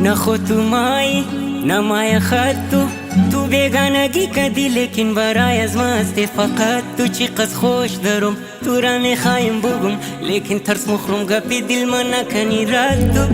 نه خود تو مای نه مای خط تو بیگانگی کدی لیکن برای از ما است فقط تو چی قد خوش دارم تو را میخوایم بگم لیکن ترس مخروم گپی دل ما نکنی رد تو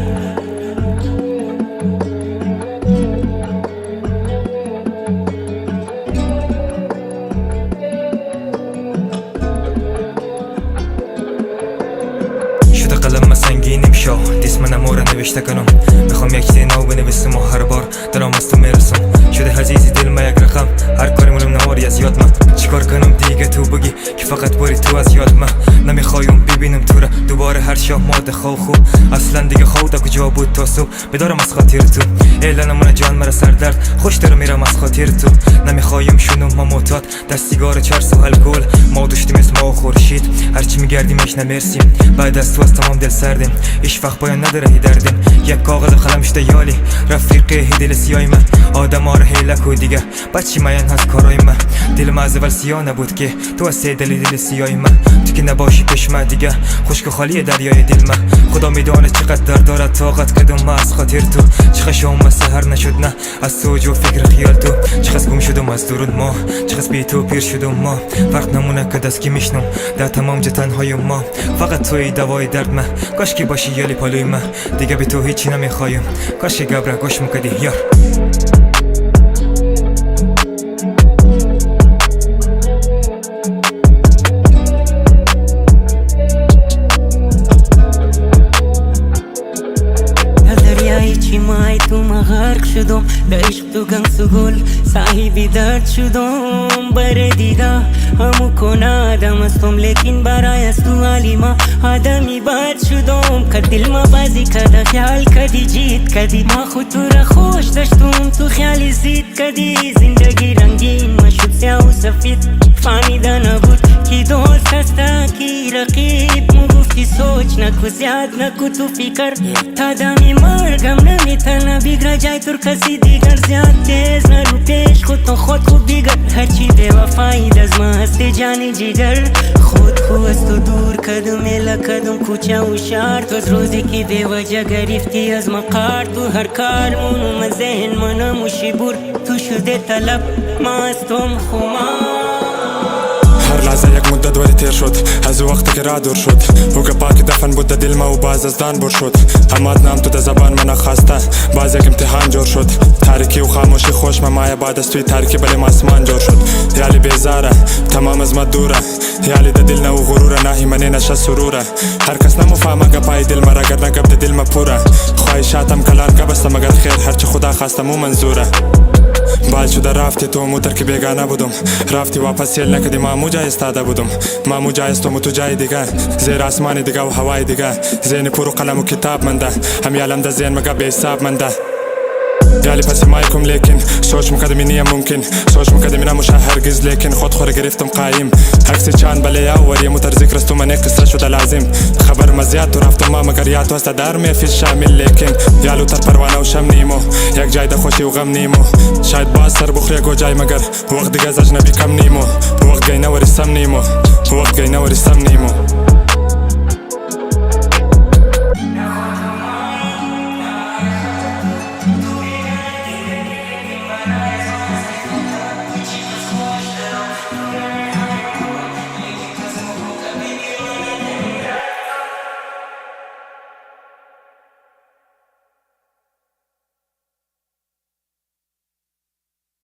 شده قلم سنگینیم شو دیسمنم رو نوشته کنم میخوام یک چیز نو بنویسم و هر بار دارم از تو میرسم شده عزیزی دل ما یک رقم هر کاری منم نواری از یاد من چیکار کنم دیگه تو بگی که فقط باری تو از یاد من نمیخوایم ببینم تو را دوباره هر شب ماده خو اصلا دیگه خود کجا بود تا صبح بدارم از خاطر تو اعلان من جان مرا سردرد خوش دارم میرم از خاطر تو نمیخوایم شونم ما معتاد در سیگار چرس و الکل ما داشتیم اسم ما خورشید هرچی میگردیمش نمیرسیم بعد از تو از تمام دل سردیم هیچ وقت پایان نداره هی دردیم یک کاغذ قلم شده یالی رفیقی هی دل سیای من آدم ها رو هیلک و دیگه بچی میان هست کارای من دل ما از اول سیاه نبود که تو از سه دل سیای من تو که نباشی پیش من دیگه خشک خالی دریای دل من خدا میدونه چقدر درد دارد طاقت کدوم ما از خاطر تو چقدر شام سحر نشد نه از سوج و فکر خیال تو چقدر گم شدم از درون ما چقدر بی تو پیر شدم ما فرق نمونه که دست که میشنم در تمام جتنهای ما فقط توی دوای درد من کاش که باشی یالی پالوی من دیگه به تو هیچی نمیخوایم کاش که گبره گوش میکدی یار چی مای تو ما غرق شدم در عشق تو گنگ سگل صاحبی درد شدم بر دیگه همو کن آدم استم لیکن برای از تو حالی ما آدمی بد شدم که دل ما بازی کده خیال کدی جید کدی ما خود تو را خوش داشتم تو خیالی زید کدی زندگی رنگین ما شد سیاه و سفید فهمیده نبود کی دوست هسته کی رقیب مو گفتی سوچ نکو زیاد نکو تو فکر تا دمی مرگم نمیتنه بگره جای تر کسی دیگر زیاد تیز نرو پیش خود خوب دیگر هرچی بے وفایی دز ما هستی جانی جگر خود از تو دور کدم ایلا کدم کوچه و شهر تو از روزی که بے وجه گرفتی از مقار تو هر کار مونو ذهن منم و شیبور تو شده طلب ما از توم خمار هر لحظه یک مدت ولی تیر شد از وقتی که را دور شد او که پاک دفن بود دل ما و باز از دان بر شد همات نام تو ده زبان من خواسته باز یک امتحان جور شد تاریکی و خاموشی خوش ممایه بعد از توی تاریکی بلیم آسمان جور شد یالی بیزاره تمام از ما دوره یالی ده دل نو غروره نهی منی نشه سروره هر کس نمو فهمه گپای دل مرا گر نگب ده دل ما پوره خواهشاتم کلان گبسته مگر خیر هرچی خدا خواسته مو منظوره بال شده رفتی تو موتر که بیگانه بودم رفتی واپس سیل نکدی ما مو جای استاده بودم ما مو جای استو تو جای دیگه زیر آسمان دیگه و هوای دیگه ذهن پر قلم و کتاب منده هم یالم ده ذهن مگه به حساب منده یالی پسی مایکم لیکن سوچ مکدمی نیم ممکن سوچ مکدمی نموشه هرگز لیکن خود خوره گرفتم قایم عکسی چند بله یا وری متر ذکر است تو من قصه شده لازم خبر مزیاد تو رفتم ما مگر یا تو است در میفیز شامل لیکن یالو تر پروانه و شم نیمو یک جای ده خوشی و غم نیمو شاید باز سر بخوری گو جای مگر وقت دیگه از اجنبی کم نیمو وقت گی نوری سم نیمو وقت گی نوری سم نیمو